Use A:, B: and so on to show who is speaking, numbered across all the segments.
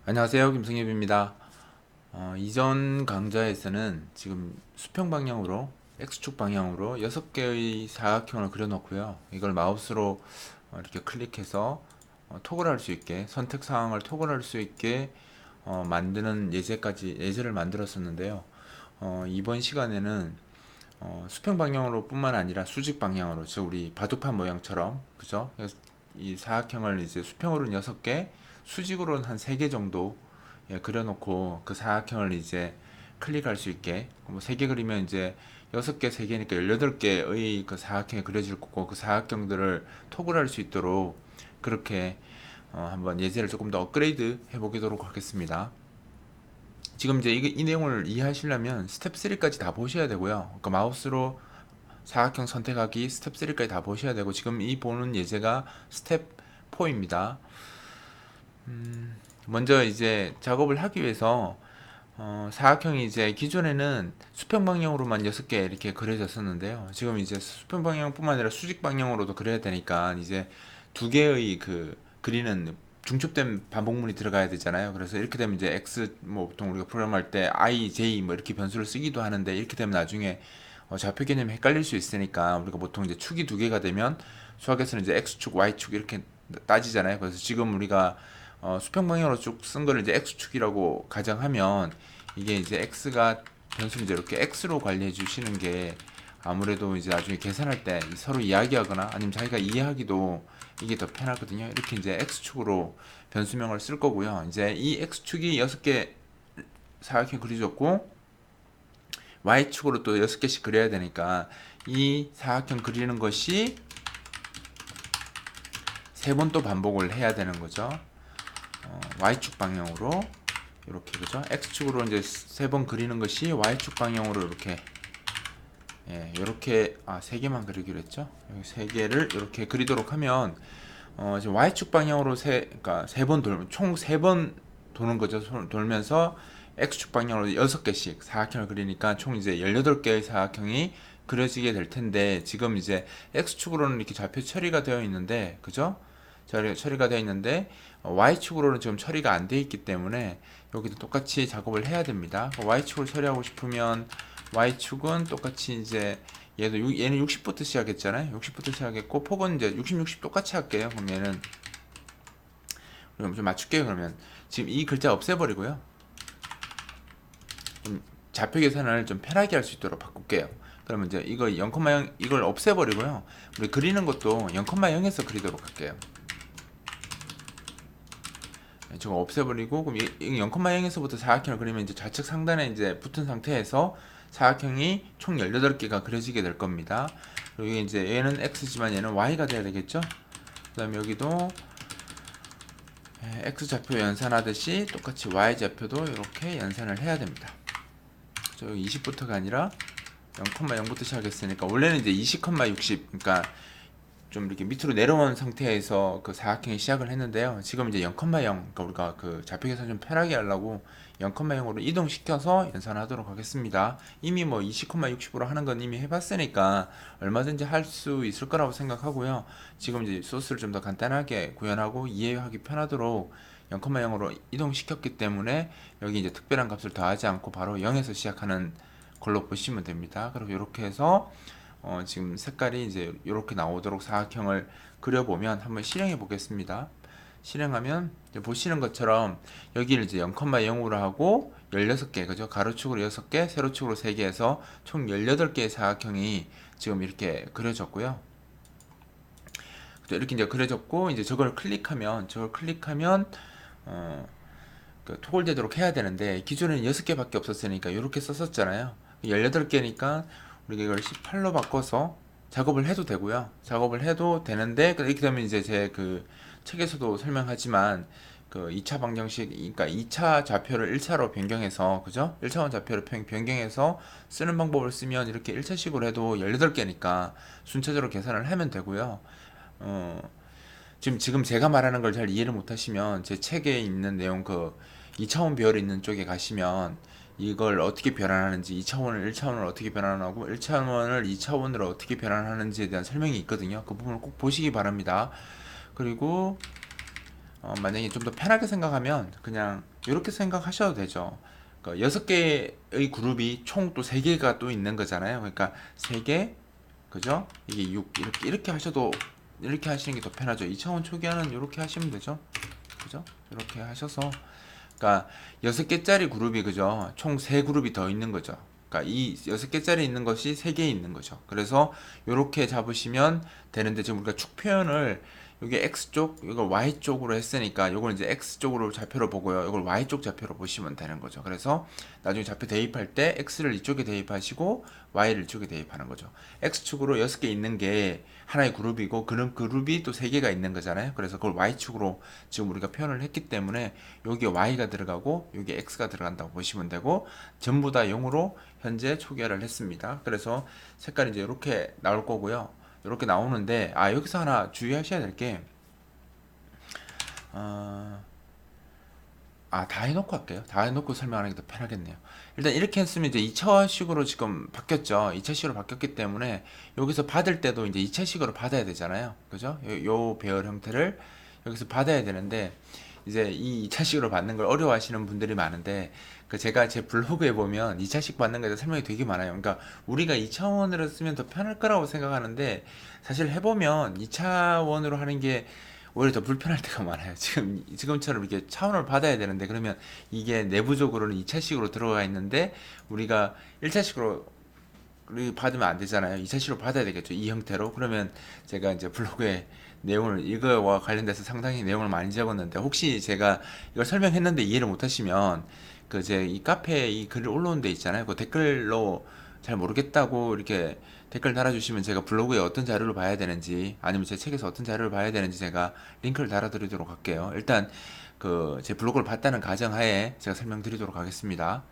A: 안녕하세요. 김승엽입니다. 이전 강좌에서는 지금 수평 방향으로 X축 방향으로 6개의 사각형을 그려놓고요. 이걸 마우스로 이렇게 클릭해서 토글할 수 있게 선택 사항을 토글할 수 있게 만드는 예제를 만들었었는데요. 이번 시간에는 수평 방향으로 뿐만 아니라 수직 방향으로, 즉 우리 바둑판 모양처럼, 그죠? 그래서 이 사각형을 이제 수평으로는 6개, 수직으로는 한 3개 정도 그려놓고 그 사각형을 이제 클릭할 수 있게, 뭐 3개 그리면 이제 6개, 3개니까 18개의 그 사각형이 그려질 거고, 그 사각형들을 토글할 수 있도록 그렇게 한번 예제를 조금 더 업그레이드 해보도록 하겠습니다. 지금 이제 이 내용을 이해하시려면 스텝 3까지 다 보셔야 되고요. 그러니까 마우스로 사각형 선택하기 스텝 3까지 다 보셔야 되고, 지금 이 보는 예제가 스텝 4입니다. 먼저 이제 작업을 하기 위해서 사각형이 이제 기존에는 수평 방향으로만 6개 이렇게 그려졌었는데요. 지금 이제 수평 방향뿐만 아니라 수직 방향으로도 그려야 되니까 이제 2개의 그 그리는 중첩된 반복문이 들어가야 되잖아요. 그래서 이렇게 되면 이제 x, 뭐 보통 우리가 프로그램할 때 i, j 뭐 이렇게 변수를 쓰기도 하는데, 이렇게 되면 나중에 좌표 개념이 헷갈릴 수 있으니까 우리가 보통 이제 축이 2개가 되면 수학에서는 이제 x축, y축 이렇게 따지잖아요. 그래서 지금 우리가 수평 방향으로 쭉 쓴 거를 이제 x축이라고 가정하면, 이게 이제 x가 변수를 이제 이렇게 x로 관리해 주시는 게 아무래도 이제 나중에 계산할 때 서로 이야기하거나 아니면 자기가 이해하기도 이게 더 편하거든요. 이렇게 이제 x축으로 변수명을 쓸 거고요. 이제 이 x축이 6개 사각형 그려졌고, y축으로 또 6개씩 그려야 되니까 이 사각형 그리는 것이 3번 또 반복을 해야 되는 거죠. y축 방향으로 이렇게, 그죠? x축으로 이제 3번 그리는 것이 y축 방향으로 이렇게, 이렇게 3개만 그리기로 했죠. 여기 3개를 이렇게 그리도록 하면 지금 y축 방향으로 그러니까 3번 총 3번 도는 거죠. 돌면서 x축 방향으로 6개씩 사각형을 그리니까 총 이제 18개의 사각형이 그려지게 될 텐데, 지금 이제 x축으로는 이렇게 좌표 처리가 되어 있는데, 그죠? 처리가 되어 있는데 y축으로는 지금 처리가 안 되어 있기 때문에 여기도 똑같이 작업을 해야 됩니다. y축을 처리하고 싶으면 y축은 똑같이 이제 얘는 60부터 시작했잖아요. 60부터 시작했고 폭은 이제 60, 60 똑같이 할게요. 그럼 얘는 좀 맞출게요. 그러면 지금 이 글자 없애버리고요. 좀 좌표 계산을 좀 편하게 할 수 있도록 바꿀게요. 그러면 이제 이거 0,0 이걸 없애버리고요. 우리 그리는 것도 0,0에서 그리도록 할게요. 저거 없애버리고, 그럼 이 0,0에서부터 사각형을 그리면 이제 좌측 상단에 이제 붙은 상태에서 사각형이 총 18개가 그려지게 될 겁니다. 그리고 이제 얘는 x지만 얘는 y가 돼야 되겠죠? 그 다음에 여기도 x좌표 연산하듯이 똑같이 y좌표도 이렇게 연산을 해야 됩니다. 저 20부터가 아니라 0,0부터 시작했으니까 원래는 이제 20,60, 그러니까 좀 이렇게 밑으로 내려온 상태에서 그 사각형이 시작을 했는데요. 지금 이제 0,0, 그러니까 우리가 그 좌표 계산 좀 편하게 하려고 0,0으로 이동시켜서 연산하도록 하겠습니다. 이미 뭐 20,60으로 하는 건 이미 해봤으니까 얼마든지 할 수 있을 거라고 생각하고요. 지금 이제 소스를 좀 더 간단하게 구현하고 이해하기 편하도록 0,0으로 이동시켰기 때문에 여기 이제 특별한 값을 더하지 않고 바로 0에서 시작하는 걸로 보시면 됩니다. 그리고 이렇게 해서 지금 색깔이 이제 이렇게 나오도록 사각형을 그려보면 한번 실행해 보겠습니다. 실행하면 보시는 것처럼 여기를 이제 0,0으로 하고 16개, 그죠? 가로축으로 6개, 세로축으로 3개 해서 총 18개의 사각형이 지금 이렇게 그려졌고요. 이렇게 이제 그려졌고, 이제 저걸 클릭하면 토글되도록 해야 되는데, 기존에는 6개밖에 없었으니까 이렇게 썼었잖아요. 18개니까 우리가 이걸 18로 바꿔서 작업을 해도 되고요. 작업을 해도 되는데, 이렇게 되면 이제 제 그 책에서도 설명하지만 그 2차 방정식, 그러니까 2차 좌표를 1차로 변경해서, 그죠? 1차원 좌표를 변경해서 쓰는 방법을 쓰면 이렇게 1차식으로 해도 18개니까 순차적으로 계산을 하면 되고요. 어, 지금 제가 말하는 걸 잘 이해를 못 하시면 제 책에 있는 내용, 그 2차원 배열이 있는 쪽에 가시면 이걸 어떻게 변환하는지, 2차원을 1차원을 어떻게 변환하고 1차원을 2차원으로 어떻게 변환하는지에 대한 설명이 있거든요. 그 부분을 꼭 보시기 바랍니다. 그리고 만약에 좀 더 편하게 생각하면 그냥 이렇게 생각하셔도 되죠. 그러니까 6개의 그룹이 총 또 3개가 또 있는 거잖아요. 그러니까 3개, 그죠? 이게 6, 이렇게 하셔도, 이렇게 하시는 게 더 편하죠. 2차원 초기화는 이렇게 하시면 되죠. 그죠? 이렇게 하셔서, 그러니까 6개짜리 그룹이, 그죠? 총 3그룹이 더 있는 거죠. 그러니까 이 6개짜리 있는 것이 3개 있는 거죠. 그래서 이렇게 잡으시면 되는데, 지금 우리가 축 표현을 이게 X쪽, 이걸 Y쪽으로 했으니까 이걸 이제 X쪽으로 좌표로 보고요. 이걸 Y쪽 좌표로 보시면 되는 거죠. 그래서 나중에 좌표 대입할 때 X를 이쪽에 대입하시고 Y를 이쪽에 대입하는 거죠. X축으로 6개 있는 게 하나의 그룹이고, 그런 그룹이 또 3개가 있는 거잖아요. 그래서 그걸 Y축으로 지금 우리가 표현을 했기 때문에 여기에 Y가 들어가고 여기에 X가 들어간다고 보시면 되고, 전부 다 0으로 현재 초기화를 했습니다. 그래서 색깔이 이제 이렇게 나올 거고요. 이렇게 나오는데, 여기서 하나 주의하셔야 될 게, 다 해놓고 할게요. 다 해놓고 설명하는 게 더 편하겠네요. 일단 이렇게 했으면 이제 2차식으로 지금 바뀌었죠. 2차식으로 바뀌었기 때문에 여기서 받을 때도 이제 2차식으로 받아야 되잖아요. 그죠? 요 배열 형태를 여기서 받아야 되는데, 이제 이 2차식으로 받는 걸 어려워하시는 분들이 많은데, 그 제가 제 블로그에 보면 2차식 받는 거에 대해서 설명이 되게 많아요. 그러니까 우리가 2차원으로 쓰면 더 편할 거라고 생각하는데, 사실 해보면 2차원으로 하는 게 오히려 더 불편할 때가 많아요. 지금처럼 이렇게 차원을 받아야 되는데, 그러면 이게 내부적으로는 2차식으로 들어가 있는데, 우리가 1차식으로 받으면 안 되잖아요. 2차식으로 받아야 되겠죠. 이 형태로. 그러면 제가 이제 블로그에 내용을, 이거와 관련돼서 상당히 내용을 많이 적었는데, 혹시 제가 이걸 설명했는데 이해를 못 하시면, 그 제 이 카페에 이 글을 올라온 데 있잖아요. 그 댓글로 잘 모르겠다고 이렇게 댓글 달아주시면 제가 블로그에 어떤 자료를 봐야 되는지, 아니면 제 책에서 어떤 자료를 봐야 되는지 제가 링크를 달아드리도록 할게요. 일단 그 제 블로그를 봤다는 가정하에 제가 설명드리도록 하겠습니다.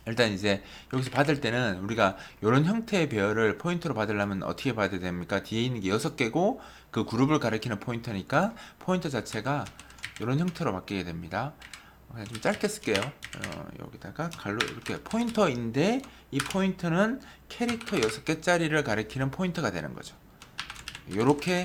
A: 일단 이제 여기서 받을 때는 우리가 이런 형태의 배열을 포인트로 받으려면 어떻게 받아야 됩니까? 뒤에 있는 게 6개고 그 그룹을 가리키는 포인터니까 포인터 자체가 이런 형태로 바뀌게 됩니다. 그냥 좀 짧게 쓸게요. 여기다가 갈로 이렇게 포인터인데, 이 포인터는 캐릭터 6개짜리를 가리키는 포인터가 되는 거죠. 이렇게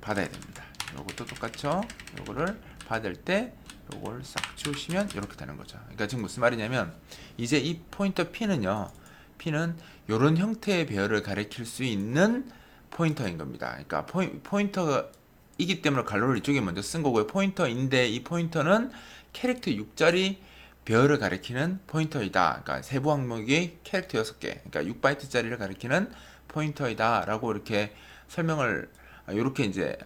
A: 받아야 됩니다. 이것도 똑같죠? 이거를 받을 때 요걸 싹 지우시면 이렇게 되는 거죠. 그러니까 지금 무슨 말이냐면, 이제 이 포인터 P는요, P는 이런 형태의 배열을 가리킬 수 있는 포인터인 겁니다. 그러니까 포인터이기 때문에 갈로를 이쪽에 먼저 쓴 거고요. 포인터인데 이 포인터는 캐릭터 6짜리 배열을 가리키는 포인터이다. 그러니까 세부 항목이 캐릭터 6개, 그러니까 6바이트짜리를 가리키는 포인터이다 라고 이렇게 설명을, 이렇게 이제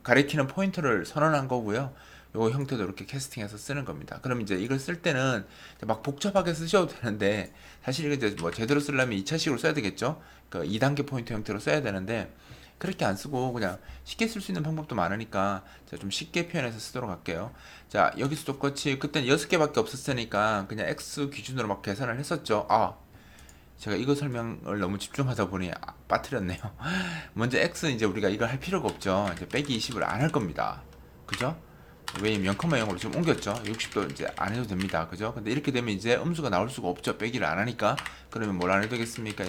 A: 가리키는 포인터를 선언한 거고요. 요 형태도 이렇게 캐스팅해서 쓰는 겁니다. 그럼 이제 이걸 쓸 때는 막 복잡하게 쓰셔도 되는데, 사실 이거 이제 뭐 제대로 쓰려면 2차식으로 써야 되겠죠? 그 2단계 포인트 형태로 써야 되는데, 그렇게 안 쓰고 그냥 쉽게 쓸 수 있는 방법도 많으니까 제가 좀 쉽게 표현해서 쓰도록 할게요. 자, 여기서 똑같이 그때는 6개밖에 없었으니까 그냥 X 기준으로 막 계산을 했었죠. 제가 이거 설명을 너무 집중하다 보니 빠뜨렸네요. 먼저 X, 이제 우리가 이걸 할 필요가 없죠. 이제 빼기 20을 안 할 겁니다. 그죠? 왜냐면 0,0으로 지금 옮겼죠. 60도 이제 안 해도 됩니다. 그죠? 근데 이렇게 되면 이제 음수가 나올 수가 없죠. 빼기를 안 하니까. 그러면 뭘 안 해도 되겠습니까?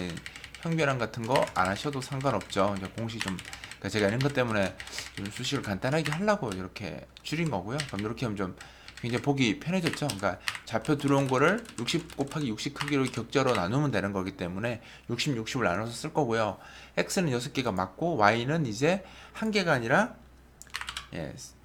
A: 형변환 같은 거 안 하셔도 상관없죠. 이제 공식 좀, 그러니까 제가 이런 것 때문에 좀 수식을 간단하게 하려고 이렇게 줄인 거고요. 그럼 이렇게 하면 좀 굉장히 보기 편해졌죠. 그러니까 좌표 들어온 거를 60 곱하기 60 크기로 격자로 나누면 되는 거기 때문에 60, 60을 나눠서 쓸 거고요. X는 6개가 맞고 Y는 이제 1개가 아니라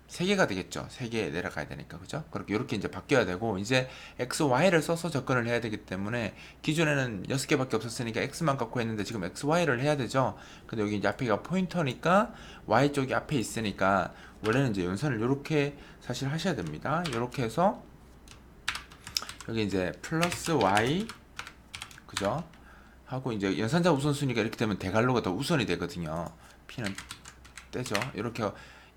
A: 3개가 되겠죠. 3개 내려가야 되니까. 그죠? 그렇게 이렇게 이제 바뀌어야 되고, 이제 X, Y를 써서 접근을 해야 되기 때문에, 기존에는 6개밖에 없었으니까 X만 갖고 했는데 지금 X, Y를 해야 되죠. 근데 여기 이제 앞에가 포인터니까 Y 쪽이 앞에 있으니까 원래는 이제 연산을 이렇게 사실 하셔야 됩니다. 이렇게 해서 여기 이제 플러스 Y, 그죠? 하고 이제 연산자 우선순위가 이렇게 되면 대괄호가 더 우선이 되거든요. P는 떼죠. 이렇게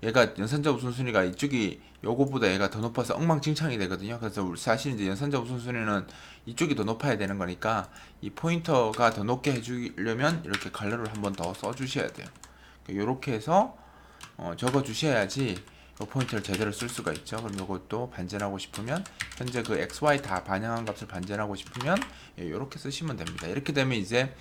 A: 얘가 연산자 우선순위가 이쪽이 요거보다 얘가 더 높아서 엉망진창이 되거든요. 그래서 사실 이제 연산자 우선순위는 이쪽이 더 높아야 되는 거니까 이 포인터가 더 높게 해주려면 이렇게 갈래를 한번 더 써주셔야 돼요. 이렇게 해서 적어 주셔야지 이 포인터를 제대로 쓸 수가 있죠. 그럼 이것도 반전하고 싶으면 현재 그 XY 다 반영한 값을 반전하고 싶으면 이렇게 쓰시면 됩니다. 이렇게 되면 이제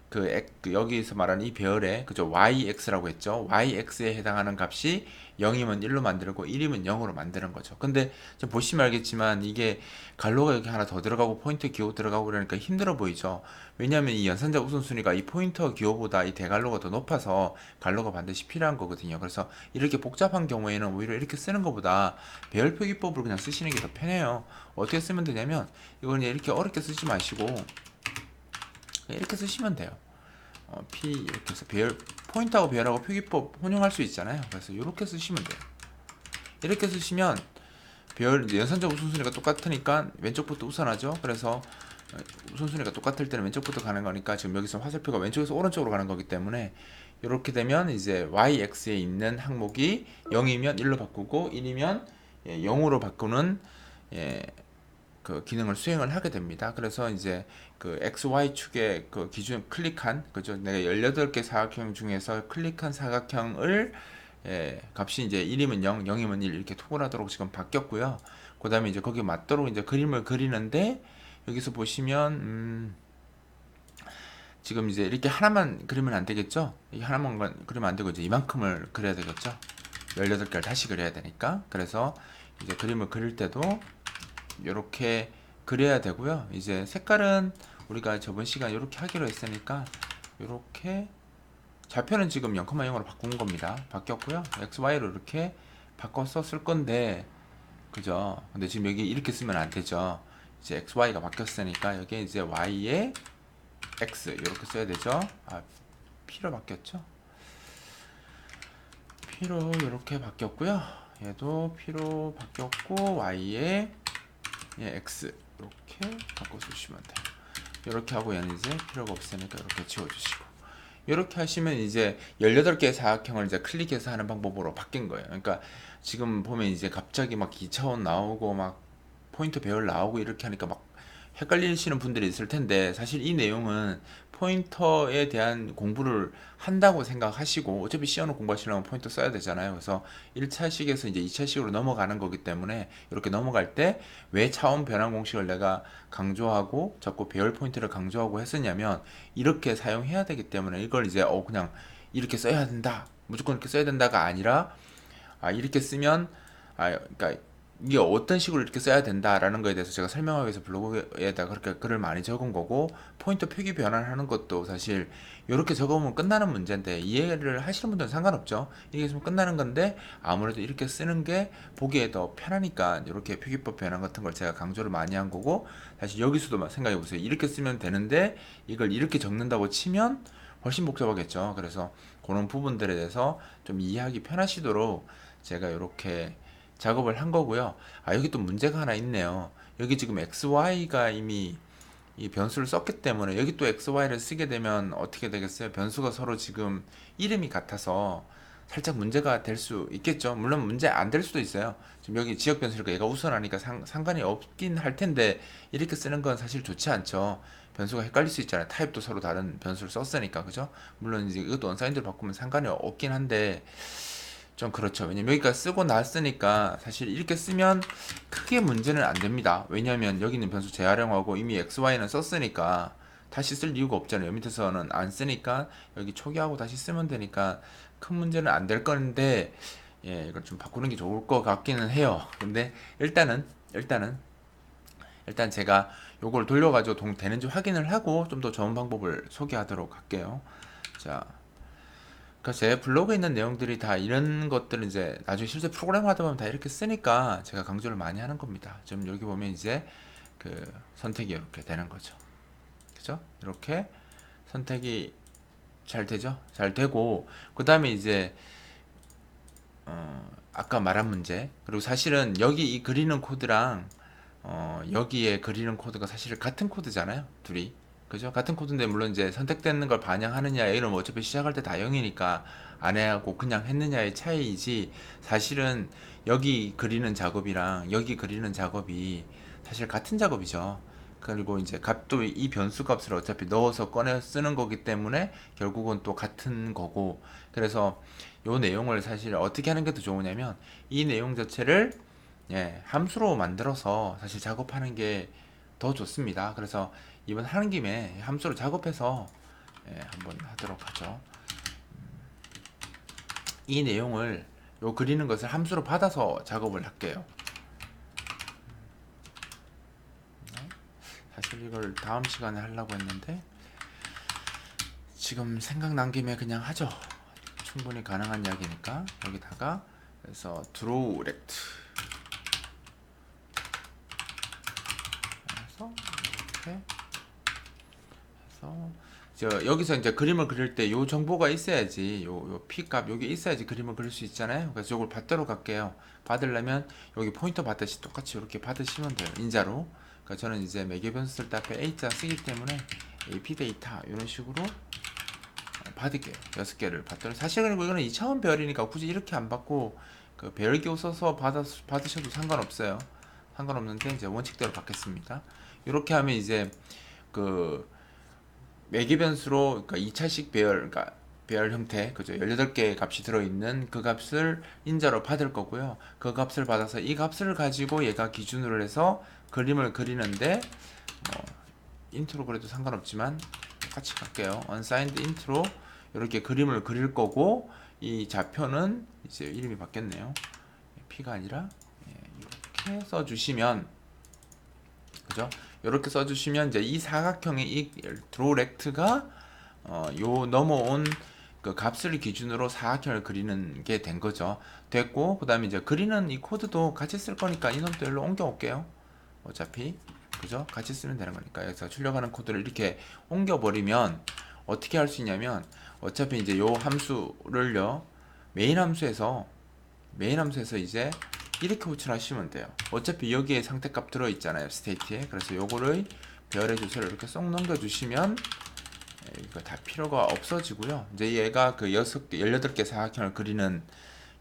A: 그 여기서 말하는 이 배열에 그죠 yx라고 했죠. yx에 해당하는 값이 0이면 1로 만들고 1이면 0으로 만드는 거죠. 근데 지금 보시면 알겠지만 이게 갈로가 여기 하나 더 들어가고 포인터 기호 들어가고 그러니까 힘들어 보이죠. 왜냐하면 이 연산자 우선순위가 이 포인터 기호보다 이 대갈로가 더 높아서 갈로가 반드시 필요한 거거든요. 그래서 이렇게 복잡한 경우에는 오히려 이렇게 쓰는 것보다 배열 표기법을 그냥 쓰시는 게 더 편해요. 어떻게 쓰면 되냐면 이걸 이렇게 어렵게 쓰지 마시고 이렇게 쓰시면 돼요. P 이렇게 해서 배열 포인트하고 배열하고 표기법 혼용할 수 있잖아요. 그래서 이렇게 쓰시면 돼요. 이렇게 쓰시면 배열 이제 연산적 우선순위가 똑같으니까 왼쪽부터 우선하죠. 그래서 우선순위가 똑같을 때는 왼쪽부터 가는 거니까 지금 여기서 화살표가 왼쪽에서 오른쪽으로 가는 거기 때문에 이렇게 되면 이제 YX에 있는 항목이 0이면 1로 바꾸고 1이면 0으로 바꾸는 그 기능을 수행을 하게 됩니다. 그래서 이제 그 XY 축의 그 기준 클릭한 그죠? 내가 18개 사각형 중에서 클릭한 사각형을 값이 이제 1이면 0, 0이면 1 이렇게 토글하도록 지금 바뀌었고요. 그 다음에 이제 거기에 맞도록 이제 그림을 그리는데 여기서 보시면 지금 이제 이렇게 하나만 그리면 안 되겠죠? 이 하나만 그리면 안 되고 이제 이만큼을 그려야 되겠죠? 18개를 다시 그려야 되니까. 그래서 이제 그림을 그릴 때도 이렇게 그려야 되고요. 이제 색깔은 우리가 저번 시간 이렇게 하기로 했으니까 이렇게 좌표는 지금 0,0으로 바꾼 겁니다. 바뀌었고요. XY로 이렇게 바꿔서 쓸 건데 그죠? 근데 지금 여기 이렇게 쓰면 안 되죠. 이제 XY가 바뀌었으니까 여기에 이제 Y에 X 이렇게 써야 되죠. P로 바뀌었죠. P로 이렇게 바뀌었고요. 얘도 P로 바뀌었고 Y에 X 이렇게 바꿔 주시면 돼요. 이렇게 하고 얘는 이제 필요가 없으니까 이렇게 지워주시고 이렇게 하시면 이제 18개의 사각형을 이제 클릭해서 하는 방법으로 바뀐 거예요. 그러니까 지금 보면 이제 갑자기 막 2차원 나오고 막 포인트 배열 나오고 이렇게 하니까 막 헷갈리시는 분들이 있을 텐데 사실 이 내용은 포인터에 대한 공부를 한다고 생각하시고 어차피 시험을 공부하시려면 포인터 써야 되잖아요. 그래서 1차식에서 이제 2차식으로 넘어가는 거기 때문에 이렇게 넘어갈 때 왜 차원 변환 공식을 내가 강조하고 자꾸 배열 포인트를 강조하고 했었냐면 이렇게 사용해야 되기 때문에 이걸 이제 그냥 이렇게 써야 된다 무조건 이렇게 써야 된다가 아니라 이렇게 쓰면 그러니까 이게 어떤 식으로 이렇게 써야 된다라는 거에 대해서 제가 설명하기 위해서 블로그에다 그렇게 글을 많이 적은 거고 포인터 표기 변환하는 것도 사실 이렇게 적으면 끝나는 문제인데 이해를 하시는 분들은 상관없죠. 이게 있으면 끝나는 건데 아무래도 이렇게 쓰는 게 보기에 더 편하니까 이렇게 표기법 변환 같은 걸 제가 강조를 많이 한 거고 사실 여기서도 생각해 보세요. 이렇게 쓰면 되는데 이걸 이렇게 적는다고 치면 훨씬 복잡하겠죠. 그래서 그런 부분들에 대해서 좀 이해하기 편하시도록 제가 이렇게 작업을 한 거고요. 여기 또 문제가 하나 있네요. 여기 지금 XY가 이미 이 변수를 썼기 때문에 여기 또 XY를 쓰게 되면 어떻게 되겠어요? 변수가 서로 지금 이름이 같아서 살짝 문제가 될 수 있겠죠. 물론 문제 안 될 수도 있어요. 지금 여기 지역 변수니까 얘가 우선하니까 상관이 없긴 할 텐데 이렇게 쓰는 건 사실 좋지 않죠. 변수가 헷갈릴 수 있잖아요. 타입도 서로 다른 변수를 썼으니까 그죠? 물론 이제 이것도 언사인드로 바꾸면 상관이 없긴 한데 좀 그렇죠. 왜냐면 여기가 쓰고 났으니까 사실 이렇게 쓰면 크게 문제는 안 됩니다. 왜냐면 여기 있는 변수 재활용하고 이미 XY는 썼으니까 다시 쓸 이유가 없잖아요. 밑에서는 안 쓰니까 여기 초기하고 다시 쓰면 되니까 큰 문제는 안 될 건데 이걸 좀 바꾸는 게 좋을 것 같기는 해요. 근데 일단 제가 요걸 돌려가지고 되는지 확인을 하고 좀 더 좋은 방법을 소개하도록 할게요. 자, 그러니까 제 블로그에 있는 내용들이 다 이런 것들은 이제 나중에 실제 프로그램 하다 보면 다 이렇게 쓰니까 제가 강조를 많이 하는 겁니다. 지금 여기 보면 이제 그 선택이 이렇게 되는 거죠. 그죠? 이렇게 선택이 잘 되죠? 잘 되고 그 다음에 이제 아까 말한 문제 그리고 사실은 여기 이 그리는 코드랑 여기에 그리는 코드가 사실 같은 코드잖아요. 둘이. 그죠? 같은 코드인데 물론 이제 선택되는 걸 반영하느냐 이런 어차피 시작할 때 다 0이니까 안 해하고 그냥 했느냐의 차이이지 사실은 여기 그리는 작업이랑 여기 그리는 작업이 사실 같은 작업이죠. 그리고 이제 값도 이 변수 값을 어차피 넣어서 꺼내 쓰는 거기 때문에 결국은 또 같은 거고 그래서 요 내용을 사실 어떻게 하는 게 더 좋으냐면 이 내용 자체를 함수로 만들어서 사실 작업하는 게 더 좋습니다. 그래서 이번 하는 김에 함수로 작업해서 한번 하도록 하죠. 이 내용을 요 그리는 것을 함수로 받아서 작업을 할게요. 사실 이걸 다음 시간에 하려고 했는데 지금 생각난 김에 그냥 하죠. 충분히 가능한 이야기니까. 여기다가 그래서 드로우 렉트 해서 이렇게 해서 여기서 이제 그림을 그릴 때 요 정보가 있어야지, 요 P 값 여기 있어야지 그림을 그릴 수 있잖아요. 그래서 이걸 받도록 할게요. 받으려면 여기 포인터 받듯이 똑같이 이렇게 받으시면 돼요. 인자로. 그러니까 저는 이제 매개 변수 쓸 때 앞에 A자 쓰기 때문에 AP 데이터 이런 식으로 받을게요. 6개를 받도록. 사실 그리고 이거는 2차원 배열이니까 굳이 이렇게 안 받고 그 배열기호 써서 받으셔도 상관없어요. 상관없는데 이제 원칙대로 받겠습니다. 이렇게 하면 이제 그 매개 변수로, 그러니까 2차식 배열, 그러니까 배열 형태, 그죠? 18개의 값이 들어있는 그 값을 인자로 받을 거고요. 그 값을 받아서 이 값을 가지고 얘가 기준으로 해서 그림을 그리는데, 인트로 그래도 상관없지만 똑같이 갈게요. unsigned int로 이렇게 그림을 그릴 거고, 이 좌표는 이제 이름이 바뀌었네요. P가 아니라 이렇게 써주시면, 그죠? 이렇게 써주시면 이제 이 사각형의 이 드로우 렉트가 요 넘어온 그 값을 기준으로 사각형을 그리는 게 된 거죠. 됐고, 그 다음에 이제 그리는 이 코드도 같이 쓸 거니까 인원도 일로 옮겨 올게요. 어차피 그죠? 같이 쓰면 되는 거니까. 그래서 출력하는 코드를 이렇게 옮겨 버리면 어떻게 할 수 있냐면, 어차피 이제 요 함수를요 메인 함수에서 이제 이렇게 호출하시면 돼요. 어차피 여기에 상태값 들어있잖아요, 스테이트에. 그래서 요거를 별의 주소를 이렇게 쏙 넘겨주시면 이거 다 필요가 없어지고요. 이제 얘가 그 18개 사각형을 그리는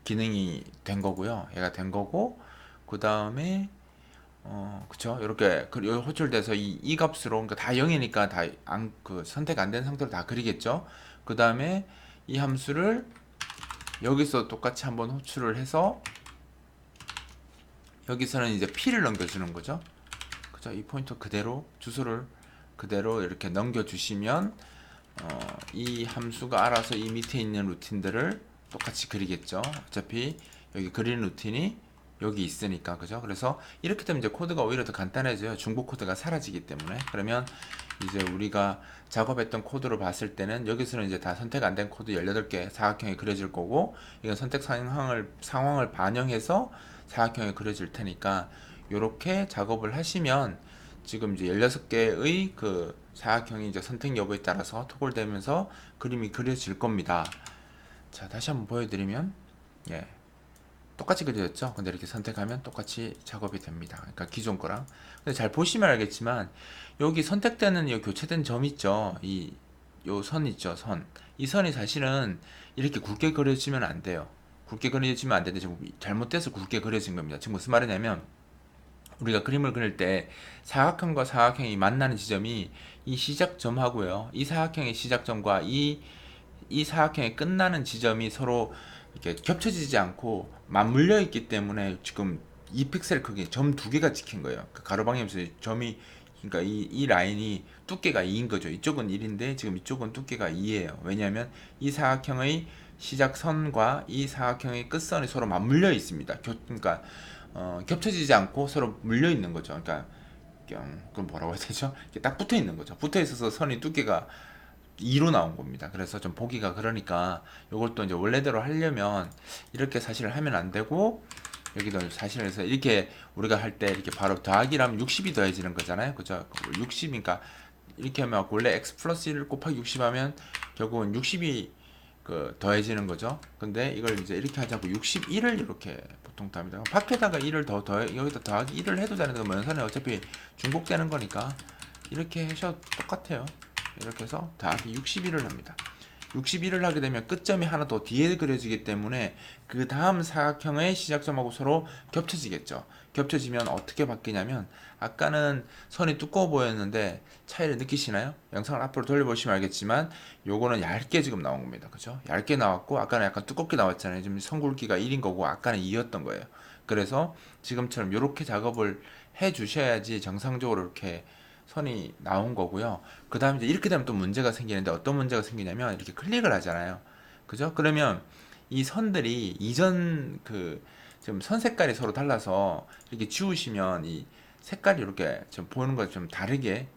A: 기능이 된 거고요. 얘가 된 거고, 그 다음에 그쵸, 이렇게 호출돼서 이 값으로, 그러니까 다 0이니까 그 선택 안 된 상태로 다 그리겠죠. 그 다음에 이 함수를 여기서 똑같이 한번 호출을 해서 여기서는 이제 P를 넘겨주는 거죠. 그죠? 이 포인터 그대로 주소를 그대로 이렇게 넘겨주시면 이 함수가 알아서 이 밑에 있는 루틴들을 똑같이 그리겠죠. 어차피 여기 그리는 루틴이 여기 있으니까, 그죠? 그래서 이렇게 되면 이제 코드가 오히려 더 간단해져요. 중복 코드가 사라지기 때문에. 그러면 이제 우리가 작업했던 코드로 봤을 때는 여기서는 이제 다 선택 안 된 코드 18개 사각형이 그려질 거고, 이건 선택 상황을 반영해서 사각형이 그려질 테니까, 이렇게 작업을 하시면 지금 이제 16개의 그 사각형이 이제 선택 여부에 따라서 토글되면서 그림이 그려질 겁니다. 자, 다시 한번 보여드리면, 똑같이 그려졌죠? 근데 이렇게 선택하면 똑같이 작업이 됩니다. 그러니까 기존 거랑. 근데 잘 보시면 알겠지만, 여기 선택되는 이 교체된 점 있죠? 요 선 있죠? 선. 이 선이 사실은 이렇게 굵게 그려지면 안 돼요. 굵게 그려지면 안 되는데 지금 잘못돼서 굵게 그려진 겁니다. 지금 무슨 말이냐면, 우리가 그림을 그릴 때 사각형과 사각형이 만나는 지점이 이 시작점하고요. 이 사각형의 시작점과 이 사각형의 끝나는 지점이 서로 이렇게 겹쳐지지 않고 맞물려 있기 때문에 지금 이 픽셀 크기 점 두 개가 찍힌 거예요. 그 가로 방향에서 점이, 그러니까 이 라인이 두께가 2인 거죠. 이쪽은 1인데 지금 이쪽은 두께가 2예요. 왜냐하면 이 사각형의 시작선과 이 사각형의 끝선이 서로 맞물려 있습니다. 그러니까 겹쳐지지 않고 서로 물려 있는 거죠. 그러니까 그럼 뭐라고 해야 되죠? 이렇게 딱 붙어 있는 거죠. 붙어 있어서 선이 두께가 2로 나온 겁니다. 그래서 좀 보기가, 그러니까 이걸 또 이제 원래대로 하려면 이렇게 사실 하면 안 되고, 여기도 사실에서 이렇게 우리가 할 때 이렇게 바로 더하기라면 60이 더해지는 거잖아요. 그죠? 60이니까 이렇게 하면 원래 x 플러스 1 곱하기 60 하면 결국은 60이 그 더해지는 거죠. 근데 이걸 이제 이렇게 하지 않고 61을 이렇게 보통 답니다. 밖에다가 1을 여기다 더하기 1을 해도 되는 건 연산에 어차피 중복되는 거니까 이렇게 하셔도 똑같아요. 이렇게 해서 더하기 61을 합니다. 61을 하게 되면 끝점이 하나 더 뒤에 그려지기 때문에 그 다음 사각형의 시작점하고 서로 겹쳐지겠죠. 겹쳐지면 어떻게 바뀌냐면, 아까는 선이 두꺼워 보였는데 차이를 느끼시나요? 영상을 앞으로 돌려보시면 알겠지만 요거는 얇게 지금 나온 겁니다. 그죠? 얇게 나왔고, 아까는 약간 두껍게 나왔잖아요. 지금 선 굵기가 1인 거고 아까는 2였던 거예요. 그래서 지금처럼 이렇게 작업을 해 주셔야지 정상적으로 이렇게 선이 나온 거고요. 그 다음에 이제 이렇게 되면 또 문제가 생기는데 어떤 문제가 생기냐면 이렇게 클릭을 하잖아요. 그죠? 그러면 이 선들이 이전 그 지금 선 색깔이 서로 달라서 이렇게 지우시면 이 색깔이 이렇게 좀 보는 거 좀 다르게,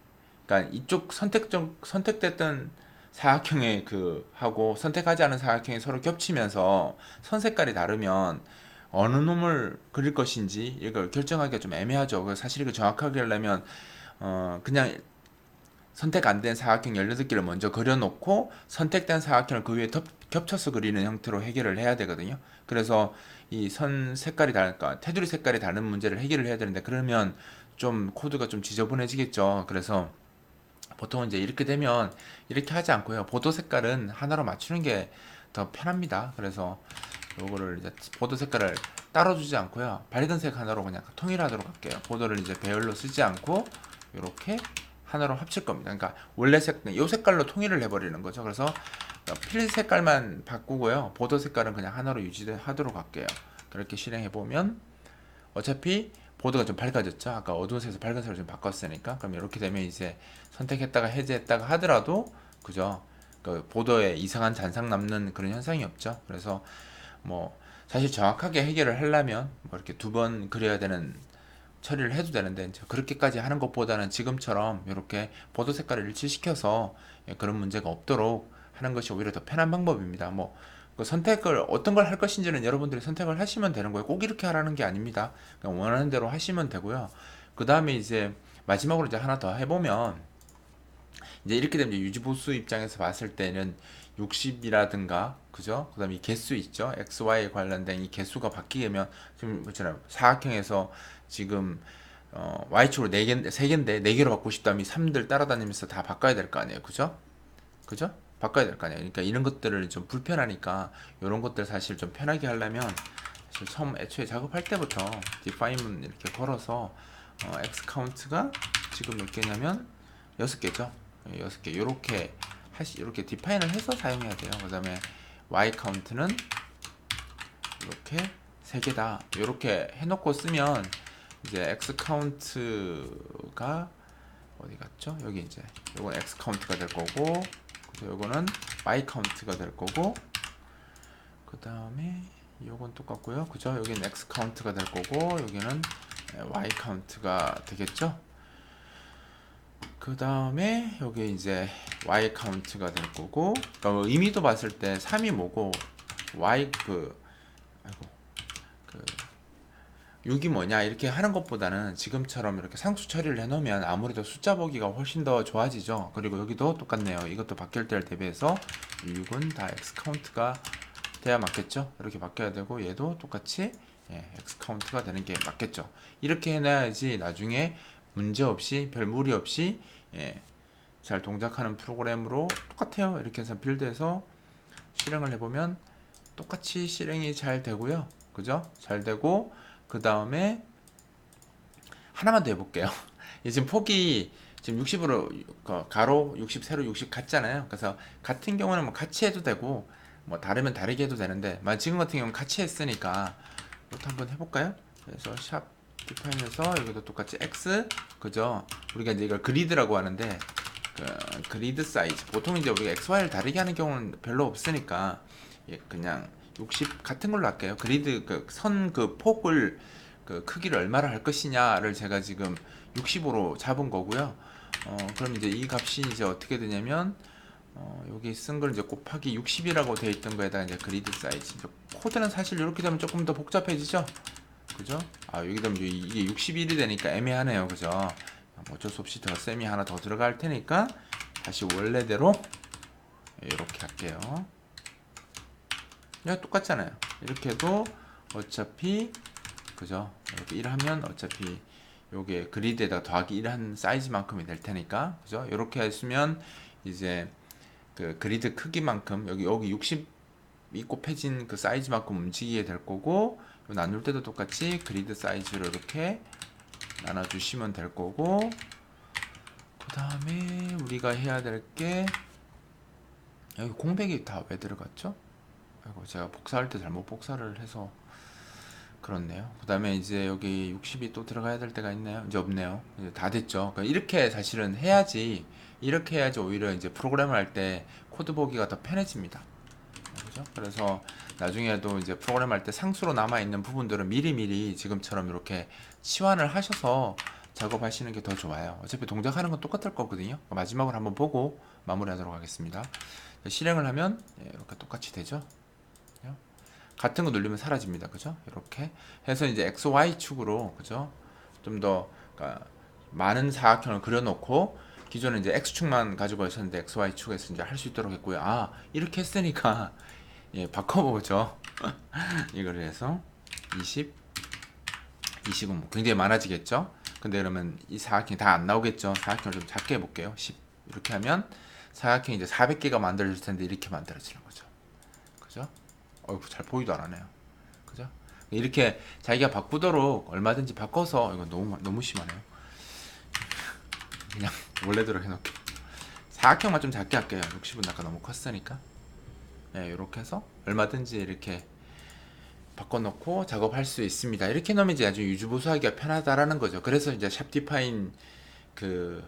A: 그러니까 이쪽 선택됐던 사각형의 그 하고 선택하지 않은 사각형이 서로 겹치면서 선 색깔이 다르면 어느 놈을 그릴 것인지 이걸 결정하기가 좀 애매하죠. 그래서 사실 이거 정확하게 하려면 그냥 선택 안 된 사각형 18개를 먼저 그려놓고 선택된 사각형을 그 위에 겹쳐서 그리는 형태로 해결을 해야 되거든요. 그래서 이 선 색깔이 다르니까 테두리 색깔이 다른 문제를 해결을 해야 되는데 그러면 좀 코드가 좀 지저분해지겠죠. 그래서 보통 이제 이렇게 되면 이렇게 하지 않고요. 보도 색깔은 하나로 맞추는 게 더 편합니다. 그래서 요거를 이제 보도 색깔을 따로 주지 않고요. 밝은 색 하나로 그냥 통일하도록 할게요. 보도를 이제 배열로 쓰지 않고 이렇게 하나로 합칠 겁니다. 그러니까 원래 요 색깔로 통일을 해버리는 거죠. 그래서 필 색깔만 바꾸고요. 보도 색깔은 그냥 하나로 유지하도록 할게요. 그렇게 실행해 보면 어차피 보드가 좀 밝아졌죠. 아까 어두운 색에서 밝은 색으로 좀 바꿨으니까. 그럼 이렇게 되면 이제 선택했다가 해제했다가 하더라도 그죠? 그 보도에 이상한 잔상 남는 그런 현상이 없죠. 그래서 뭐 사실 정확하게 해결을 하려면 뭐 이렇게 두 번 그려야 되는 처리를 해도 되는데 이제 그렇게까지 하는 것보다는 지금처럼 이렇게 보도 색깔을 일치시켜서 그런 문제가 없도록 하는 것이 오히려 더 편한 방법입니다. 뭐 그 선택을 어떤 걸 할 것인지는 여러분들이 선택을 하시면 되는 거예요. 꼭 이렇게 하라는 게 아닙니다. 그냥 원하는 대로 하시면 되고요. 그 다음에 이제 마지막으로 이제 하나 더 해보면 이제 이렇게 되면 이제 유지보수 입장에서 봤을 때는 60이라든가 그죠? 그 다음에 이 개수 있죠? XY 관련된 이 개수가 바뀌게 되면 지금 뭐처럼 사각형에서 지금 Y축으로 4개, 3개인데 4개로 바꾸고 싶다면 이 3들 따라다니면서 다 바꿔야 될 거 아니에요. 그죠? 그죠? 바꿔야 될 거 아니에요. 그러니까 이런 것들을 좀 불편하니까 이런 것들 사실 좀 편하게 하려면 사실 처음 애초에 작업할 때부터 define문 이렇게 걸어서 x 카운트가 지금 몇 개냐면 6개죠. 6개 요렇게 이렇게 디파인을 해서 사용해야 돼요. 그 다음에 y 카운트는 이렇게 3개다. 이렇게 해놓고 쓰면 이제 x 카운트가 어디 갔죠? 여기 이제 요건 x 카운트가 될 거고, 요거는 y 카운트가 될 거고, 그 다음에 요건 똑같고요. 그죠? 여기는 x 카운트가 될 거고, 여기는 y 카운트가 되겠죠? 그 다음에 여기 이제 y 카운트가 될 거고, 그러니까 의미도 봤을 때 3이 뭐고 y 아이고 6이 뭐냐 이렇게 하는 것보다는 지금처럼 이렇게 상수 처리를 해놓으면 아무래도 숫자 보기가 훨씬 더 좋아지죠. 그리고 여기도 똑같네요. 이것도 바뀔 때를 대비해서 6은 다 x 카운트가 돼야 맞겠죠. 이렇게 바뀌어야 되고 얘도 똑같이 x 카운트가 되는 게 맞겠죠. 이렇게 해놔야지 나중에 문제없이 별 무리 없이 잘 동작하는 프로그램으로 똑같아요. 이렇게 해서 빌드해서 실행을 해보면 똑같이 실행이 잘 되고요. 그죠? 잘 되고 그 다음에 하나만 더 해볼게요. 지금 폭이 지금 60으로 가로 60 세로 60 같잖아요. 그래서 같은 경우는 뭐 같이 해도 되고 뭐 다르면 다르게 해도 되는데 지금 같은 경우는 같이 했으니까 이것도 한번 해볼까요? 그래서 샵 디파인해서 여기도 똑같이 x 그죠? 우리가 이제 이걸 그리드라고 하는데 그리드 사이즈 보통 이제 우리가 xy를 다르게 하는 경우는 별로 없으니까 그냥 60 같은 걸로 할게요. 그리드 선 폭을 크기를 얼마나 할 것이냐를 제가 지금 60으로 잡은 거고요. 그럼 이제 이 값이 이제 어떻게 되냐면 여기 쓴 걸 이제 곱하기 60이라고 되어 있던 거에다가 이제 그리드 사이즈. 코드는 사실 이렇게 되면 조금 더 복잡해지죠. 그죠? 여기 되면 이게 61이 되니까 애매하네요. 그죠? 어쩔 수 없이 더 셈이 하나 더 들어갈 테니까 다시 원래대로 이렇게 할게요. 똑같잖아요. 이렇게 해도 어차피 그죠? 이렇게 1 하면 어차피 요게 그리드에다 더하기 1 한 사이즈만큼이 될 테니까 그죠? 이렇게 했으면 이제 그 그리드 크기만큼 여기 60이 곱해진 그 사이즈만큼 움직이게 될 거고 나눌 때도 똑같이 그리드 사이즈로 이렇게 나눠주시면 될 거고 그 다음에 우리가 해야 될 게 여기 공백이 다 왜 들어갔죠? 아이고 제가 복사할 때 잘못 복사를 해서 그렇네요. 그 다음에 이제 여기 60이 또 들어가야 될 때가 있나요? 이제 없네요. 이제 다 됐죠. 그러니까 이렇게 사실은 해야지, 이렇게 해야지 오히려 이제 프로그램을 할 때 코드 보기가 더 편해집니다. 그죠? 그래서 나중에도 이제 프로그램 할 때 상수로 남아있는 부분들은 미리미리 지금처럼 이렇게 치환을 하셔서 작업하시는 게 더 좋아요. 어차피 동작하는 건 똑같을 거거든요. 마지막으로 한번 보고 마무리하도록 하겠습니다. 실행을 하면 이렇게 똑같이 되죠. 같은 거 누르면 사라집니다. 그죠? 이렇게 해서 이제 XY 축으로 그죠? 좀 더 많은 사각형을 그려놓고 기존에 이제 X축만 가지고 있었는데 XY 축에서 이제 할 수 있도록 했고요. 아, 이렇게 했으니까 바꿔보죠. 이걸 해서 20, 20은 뭐 굉장히 많아지겠죠? 근데 그러면 이 사각형이 다 안 나오겠죠? 사각형을 좀 작게 해볼게요. 10 이렇게 하면 사각형이 이제 400개가 만들어질 텐데 이렇게 만들어지는 거죠. 그죠? 어이구, 잘 보이도 않네요. 그죠? 이렇게 자기가 바꾸도록 얼마든지 바꿔서 이거 너무 심하네요. 그냥 원래대로 해놓게. 사각형만 좀 작게 할게요. 60은 아까 너무 컸으니까. 네, 이렇게 해서 얼마든지 이렇게 바꿔놓고 작업할 수 있습니다. 이렇게 넣으면 이제 아주 유주보수하기가 편하다라는 거죠. 그래서 이제 샵디파인 그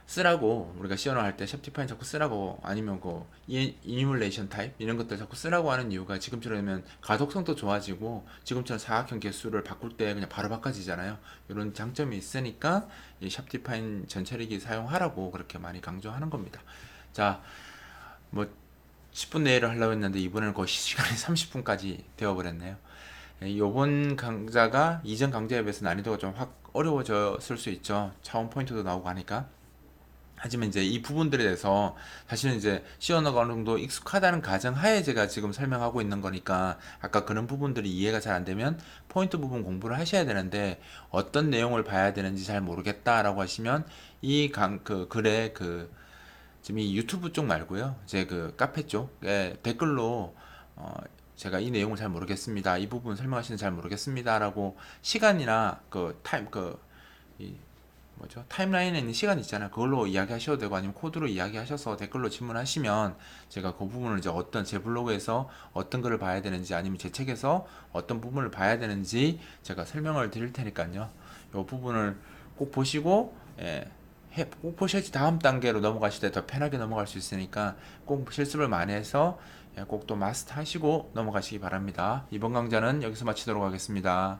A: 쓰라고 우리가 시연어 할 때 샵디파인 자꾸 쓰라고 아니면 그 이니뮬레이션 타입 이런 것들 자꾸 쓰라고 하는 이유가 지금처럼 가독성도 좋아지고 지금처럼 사각형 개수를 바꿀 때 그냥 바로 바꿔지잖아요. 이런 장점이 있으니까 이 샵디파인 전처리기 사용하라고 그렇게 많이 강조하는 겁니다. 자, 뭐 10분 내외로 하려고 했는데 이번에는 거의 시간이 30분까지 되어버렸네요. 이번 강좌가 이전 강좌에 비해서 난이도가 좀 확 어려워졌을 수 있죠. 차원 포인트도 나오고 하니까. 하지만 이제 이 부분들에 대해서 사실은 이제 C 언어가 어느 정도 익숙하다는 가정하에 제가 지금 설명하고 있는 거니까 아까 그런 부분들이 이해가 잘 안 되면 포인트 부분 공부를 하셔야 되는데 어떤 내용을 봐야 되는지 잘 모르겠다라고 하시면 이 글에 지금 이 유튜브 쪽 말고요. 제 그 카페 쪽에 댓글로 제가 이 내용을 잘 모르겠습니다. 이 부분 설명하시는 잘 모르겠습니다라고 시간이나 이 뭐죠? 타임라인에 있는 시간 있잖아요. 그걸로 이야기하셔도 되고 아니면 코드로 이야기하셔서 댓글로 질문하시면 제가 그 부분을 이제 어떤 제 블로그에서 어떤 글을 봐야 되는지 아니면 제 책에서 어떤 부분을 봐야 되는지 제가 설명을 드릴 테니까요. 이 부분을 꼭 보시고 꼭 보셔야지 다음 단계로 넘어가실 때 더 편하게 넘어갈 수 있으니까 꼭 실습을 많이 해서 꼭 또 마스터 하시고 넘어가시기 바랍니다. 이번 강좌는 여기서 마치도록 하겠습니다.